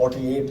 48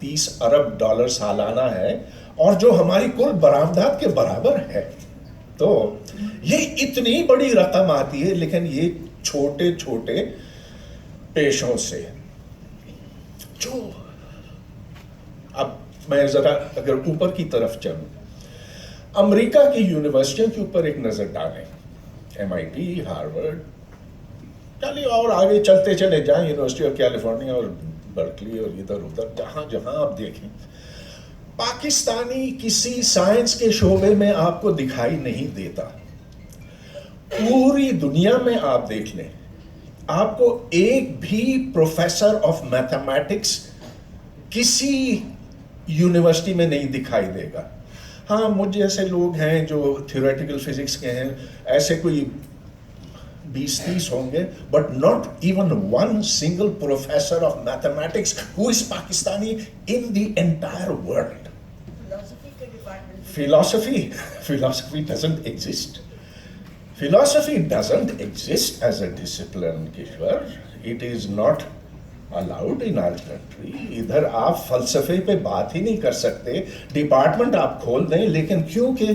30 ارب dollar سالانہ ہے اور جو ہماری کل برآمدات کے برابر ہے. تو یہ اتنی بڑی رقم آتی ہے لیکن یہ چھوٹے چھوٹے پیشوں سے. جو اب میں ذرا اگر اوپر کی طرف چلوں، امریکہ کی یونیورسٹیوں کے اوپر ایک نظر ڈالیں، MIT، ہارورڈ، چلیے اور آگے چلتے چلے جائیں، یونیورسٹی آف کیلیفورنیا اور برکلی اور ادھر ادھر جہاں جہاں آپ دیکھیں، پاکستانی کسی سائنس کے شعبے میں آپ کو دکھائی نہیں دیتا. پوری دنیا میں آپ دیکھ لیں، آپ کو ایک بھی پروفیسر آف میتھمیٹکس کسی یونیورسٹی میں نہیں دکھائی دے گا. ہاں مجھ جیسے لوگ ہیں جو تھیوریٹیکل فزکس کے ہیں، ایسے کوئی 20-30 ہوں گے، but not even one single professor of mathematics who is Pakistani in the entire world. Philosophy doesn't exist. Philosophy doesn't exist as a discipline, Kishwar. It is not allowed in our country. ادھر آپ فلسفے پہ بات ہی نہیں کر سکتے. Department آپ کھول دیں لیکن کیونکہ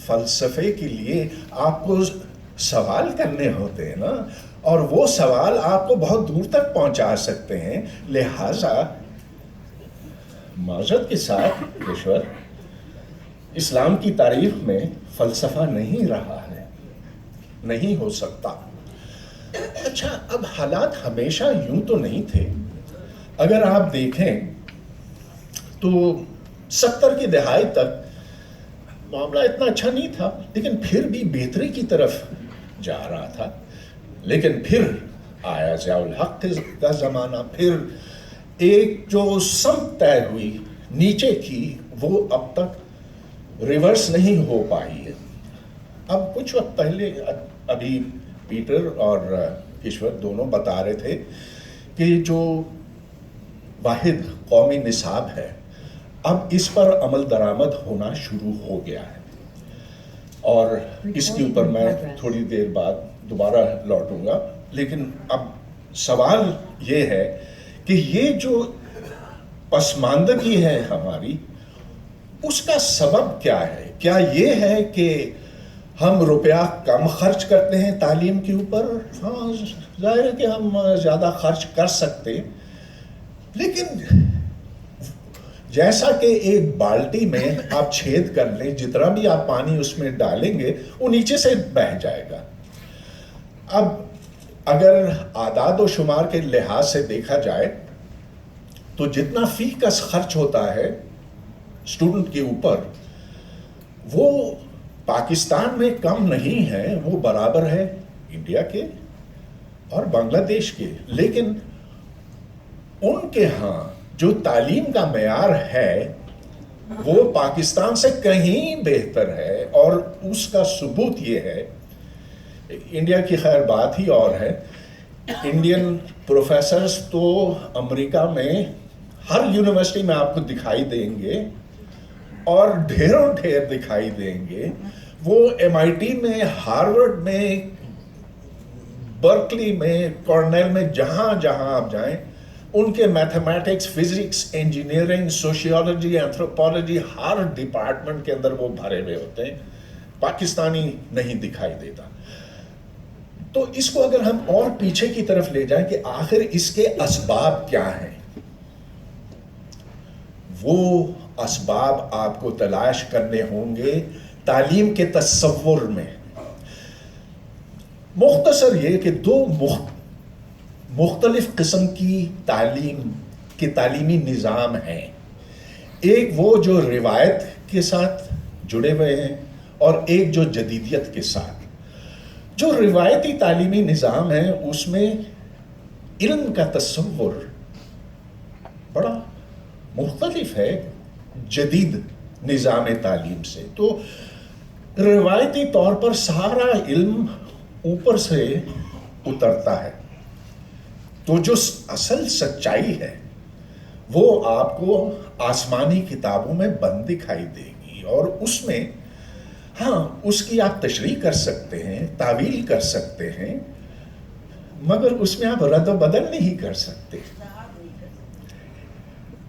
فلسفے کے لیے آپ کو سوال کرنے ہوتے ہیں نا، اور وہ سوال آپ کو بہت دور تک پہنچا سکتے ہیں. لہٰذا معذرت کے ساتھ کشور، اسلام کی تاریخ میں فلسفہ نہیں رہا ہے، نہیں ہو سکتا. اچھا، اب حالات ہمیشہ یوں تو نہیں تھے. اگر آپ دیکھیں تو 70 کی دہائی تک معاملہ اتنا اچھا نہیں تھا، لیکن پھر بھی بہتری کی طرف جا رہا تھا. لیکن پھر آیا ضیاء الحق کا زمانہ، پھر ایک جو سمت طے ہوئی نیچے کی، وہ اب تک ریورس نہیں ہو پائی ہے. اب کچھ وقت پہلے ابھی پیٹر اور کشور دونوں بتا رہے تھے کہ جو واحد قومی نصاب ہے، اب اس پر عمل درآمد ہونا شروع ہو گیا ہے، اور اس کے اوپر میں تھوڑی دیر بعد دوبارہ لوٹوں گا. لیکن اب سوال یہ ہے کہ یہ جو پسماندگی ہے ہماری، اس کا سبب کیا ہے؟ کیا یہ ہے کہ ہم روپیہ کم خرچ کرتے ہیں تعلیم کے اوپر؟ ہاں ظاہر ہے کہ ہم زیادہ خرچ کر سکتے، لیکن جیسا کہ ایک بالٹی میں آپ چھید کر لیں، جتنا بھی آپ پانی اس میں ڈالیں گے وہ نیچے سے بہہ جائے گا. اب اگر اعداد و شمار کے لحاظ سے دیکھا جائے تو جتنا فی کس خرچ ہوتا ہے اسٹوڈنٹ کے اوپر، وہ پاکستان میں کم نہیں ہے، وہ برابر ہے انڈیا کے اور بنگلہ دیش کے. لیکن ان کے ہاں جو تعلیم کا معیار ہے وہ پاکستان سے کہیں بہتر ہے، اور اس کا ثبوت یہ ہے، انڈیا کی خیر بات ہی اور ہے. انڈین پروفیسرز تو امریکہ میں ہر یونیورسٹی میں آپ کو دکھائی دیں گے، اور ڈھیروں ڈھیر دکھائی دیں گے. وہ MIT میں، ہارورڈ میں، برکلی میں، کارنیل میں، جہاں جہاں آپ جائیں، ان کے mathematics, physics, engineering, sociology, anthropology, ہر ڈپارٹمنٹ کے اندر وہ بھرے ہوئے ہوتے ہیں. پاکستانی نہیں دکھائی دیتا. تو اس کو اگر ہم اور پیچھے کی طرف لے جائیں کہ آخر اس کے اسباب کیا ہیں، وہ اسباب آپ کو تلاش کرنے ہوں گے تعلیم کے تصور میں. مختصر یہ کہ دو مختلف قسم کی تعلیم کے تعلیمی نظام ہیں. ایک وہ جو روایت کے ساتھ جڑے ہوئے ہیں، اور ایک جو جدیدیت کے ساتھ. جو روایتی تعلیمی نظام ہے اس میں علم کا تصور بڑا مختلف ہے جدید نظام تعلیم سے. تو روایتی طور پر سارا علم اوپر سے اترتا ہے، تو جو اصل سچائی ہے وہ آپ کو آسمانی کتابوں میں بند دکھائی دے گی، اور اس میں ہاں اس کی آپ تشریح کر سکتے ہیں، تعویل کر سکتے ہیں، مگر اس میں آپ رد و بدل نہیں کر سکتے.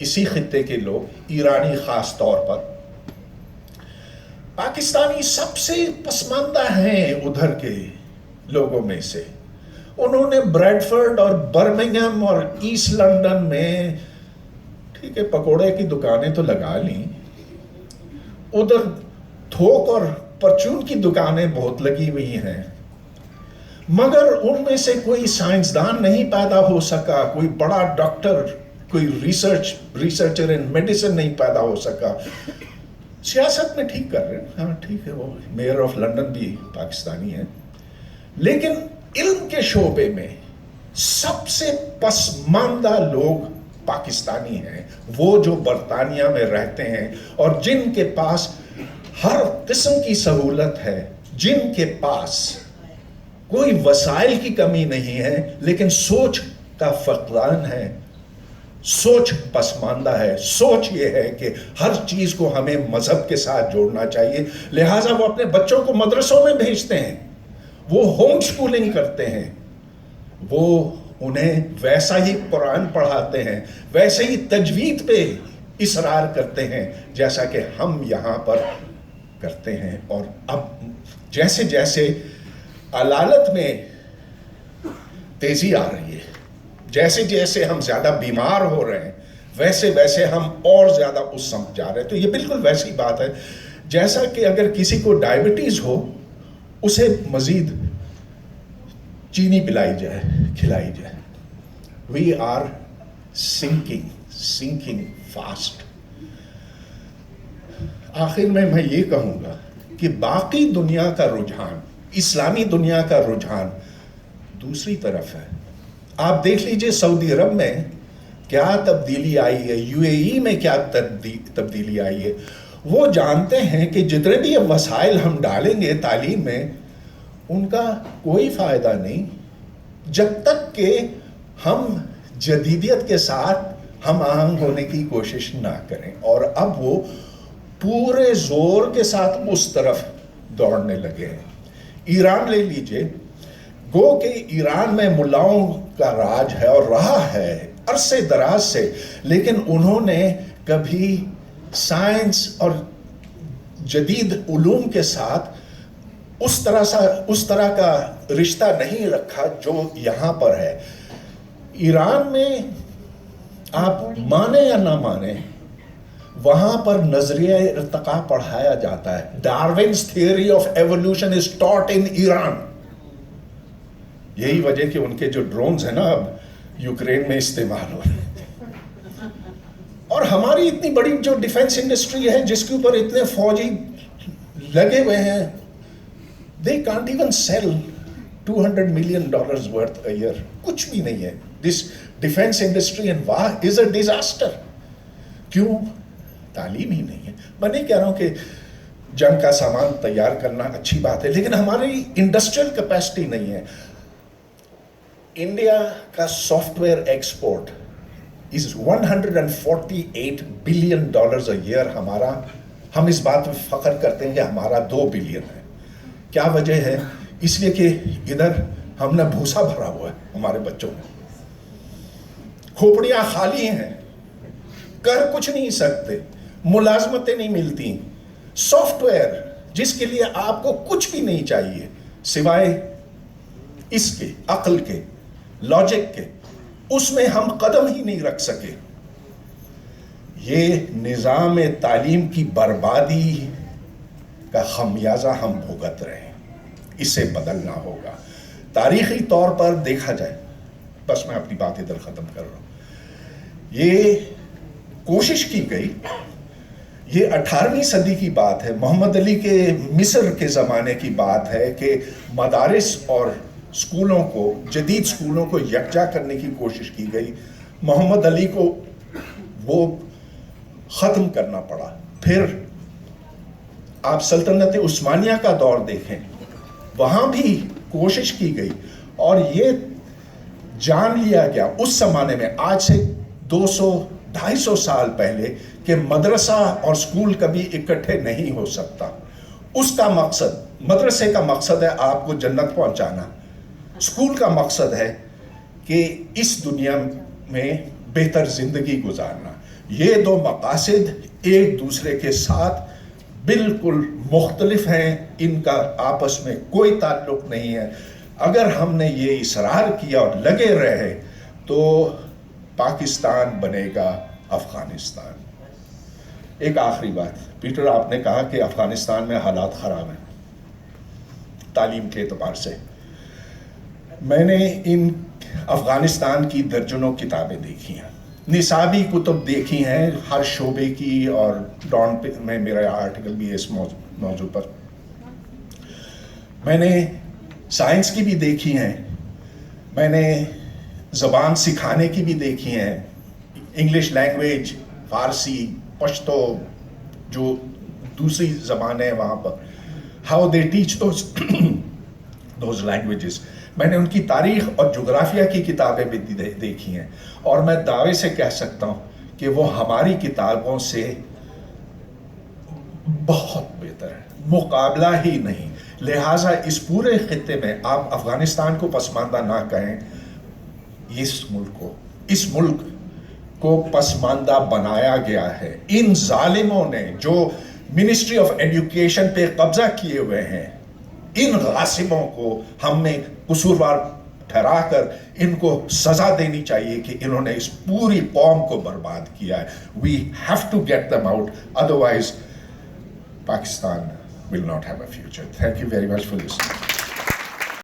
اسی خطے کے لوگ، ایرانی خاص طور پر، پاکستانی سب سے پسماندہ ہیں ادھر کے لوگوں میں سے. انہوں نے بریڈفرڈ اور برمنگھم اور ایسٹ لندن میں ٹھیک ہے پکوڑے کی دکانیں تو لگا لیں، ادھر تھوک اور پرچون کی دکانیں بہت لگی ہوئی ہیں، مگر ان میں سے کوئی سائنسدان نہیں پیدا ہو سکا، کوئی بڑا ڈاکٹر، کوئی ریسرچر ان میڈیسن نہیں پیدا ہو سکا. سیاست میں ٹھیک کر رہے ہیں، ہاں ٹھیک ہے، وہ میئر آف لندن بھی پاکستانی ہے، لیکن علم کے شعبے میں سب سے پسماندہ لوگ پاکستانی ہیں، وہ جو برطانیہ میں رہتے ہیں اور جن کے پاس ہر قسم کی سہولت ہے، جن کے پاس کوئی وسائل کی کمی نہیں ہے، لیکن سوچ کا فقدان ہے، سوچ پسماندہ ہے. سوچ یہ ہے کہ ہر چیز کو ہمیں مذہب کے ساتھ جوڑنا چاہیے، لہٰذا وہ اپنے بچوں کو مدرسوں میں بھیجتے ہیں، وہ ہوم سکولنگ کرتے ہیں، وہ انہیں ویسا ہی قرآن پڑھاتے ہیں، ویسے ہی تجوید پہ اصرار کرتے ہیں جیسا کہ ہم یہاں پر کرتے ہیں. اور اب جیسے جیسے علالت میں تیزی آ رہی ہے، جیسے جیسے ہم زیادہ بیمار ہو رہے ہیں، ویسے ویسے ہم اور زیادہ اس سمت جا رہے ہیں. تو یہ بالکل ویسی بات ہے جیسا کہ اگر کسی کو ڈائبٹیز ہو، اسے مزید چینی پلائی جائے، کھلائی جائے. We are sinking fast. آخر میں یہ کہوں گا کہ باقی دنیا کا رجحان، اسلامی دنیا کا رجحان دوسری طرف ہے. آپ دیکھ لیجئے سعودی عرب میں کیا تبدیلی آئی ہے، یو اے ای میں کیا تبدیلی آئی ہے. وہ جانتے ہیں کہ جتنے بھی وسائل ہم ڈالیں گے تعلیم میں، ان کا کوئی فائدہ نہیں جب تک کہ ہم جدیدیت کے ساتھ ہم آہنگ ہونے کی کوشش نہ کریں. اور اب وہ پورے زور کے ساتھ اس طرف دوڑنے لگے ہیں. ایران لے لیجئے، گو کہ ایران میں ملاؤں کا راج ہے اور رہا ہے عرصے دراز سے، لیکن انہوں نے کبھی سائنس اور جدید علوم کے ساتھ اس طرح کا رشتہ نہیں رکھا جو یہاں پر ہے. ایران میں آپ مانیں یا نہ مانیں، وہاں پر نظریہ ارتقاء پڑھایا جاتا ہے. ڈارونز تھیوری آف ایوولوشن از ٹاٹ ان ایران. یہی وجہ کہ ان کے جو ڈرونز ہیں نا اب یوکرین میں استعمال ہو رہے ہیں. اور ہماری اتنی بڑی جو ڈیفنس انڈسٹری ہے، جس کے اوپر اتنے فوجی لگے ہوئے ہیں، they can't even sell $200 million worth a year. کچھ بھی نہیں ہے. This defense industry and war is a disaster. کیوں؟ تعلیم ہی نہیں ہے. میں نہیں کہہ رہا ہوں کہ جنگ کا سامان تیار کرنا اچھی بات ہے، لیکن ہماری انڈسٹریل کیپیسٹی نہیں ہے. انڈیا کا soft where export is $148 billion a year. ہم اس بات میں فخر کرتے ہیں کہ ہمارا 2 بلین ہے. کیا وجہ ہے؟ اس لیے کہ ادھر ہم نے بھوسا بھرا ہوا ہے ہمارے بچوں میں، کھوپڑیاں خالی ہیں، کر کچھ نہیں سکتے، ملازمتیں نہیں ملتی. سافٹ ویئر جس کے لیے آپ کو کچھ بھی نہیں چاہیے سوائے اس کے عقل کے، لاجک کے، اس میں ہم قدم ہی نہیں رکھ سکے. یہ نظام تعلیم کی بربادی کا خمیازہ ہم بھگت رہے ہیں. اسے بدلنا ہوگا. تاریخی طور پر دیکھا جائے، بس میں اپنی بات ادھر ختم کر رہا ہوں، یہ کوشش کی گئی، یہ 18ویں صدی کی بات ہے، محمد علی کے مصر کے زمانے کی بات ہے کہ مدارس اور اسکولوں کو، جدید اسکولوں کو یکجا کرنے کی کوشش کی گئی. محمد علی کو وہ ختم کرنا پڑا. پھر آپ سلطنت عثمانیہ کا دور دیکھیں، وہاں بھی کوشش کی گئی اور یہ جان لیا گیا اس زمانے میں، آج سے 200-250 سال پہلے، کہ مدرسہ اور اسکول کبھی اکٹھے نہیں ہو سکتا. اس کا مقصد، مدرسے کا مقصد ہے آپ کو جنت پہنچانا، اسکول کا مقصد ہے کہ اس دنیا میں بہتر زندگی گزارنا. یہ دو مقاصد ایک دوسرے کے ساتھ بالکل مختلف ہیں، ان کا آپس میں کوئی تعلق نہیں ہے. اگر ہم نے یہ اصرار کیا اور لگے رہے تو پاکستان بنے گا افغانستان. ایک آخری بات، پیٹر آپ نے کہا کہ افغانستان میں حالات خراب ہیں تعلیم کے اعتبار سے. میں نے ان افغانستان کی درجنوں کتابیں دیکھی ہیں، نصابی کتب دیکھی ہیں ہر شعبے کی، اور ڈان میں میرا آرٹیکل بھی ہے اس موضوع پر. میں نے سائنس کی بھی دیکھی ہیں، میں نے زبان سکھانے کی بھی دیکھی ہیں، انگلش لینگویج، فارسی، پشتو، جو دوسری زبانیں ہیں وہاں پر، how they teach those languages. میں نے ان کی تاریخ اور جغرافیہ کی کتابیں بھی دیکھی ہیں، اور میں دعوے سے کہہ سکتا ہوں کہ وہ ہماری کتابوں سے بہت بہتر ہے، مقابلہ ہی نہیں. لہٰذا اس پورے خطے میں آپ افغانستان کو پسماندہ نہ کہیں، اس ملک کو پسماندہ بنایا گیا ہے. ان ظالموں نے جو منسٹری آف ایجوکیشن پہ قبضہ کیے ہوئے ہیں، ان غاصبوں کو ہم نے قصوروار ٹھہرا کر ان کو سزا دینی چاہیے کہ انہوں نے اس پوری قوم کو برباد کیا ہے. We have to get them out, otherwise Pakistan will not have a future. Thank you very much for listening.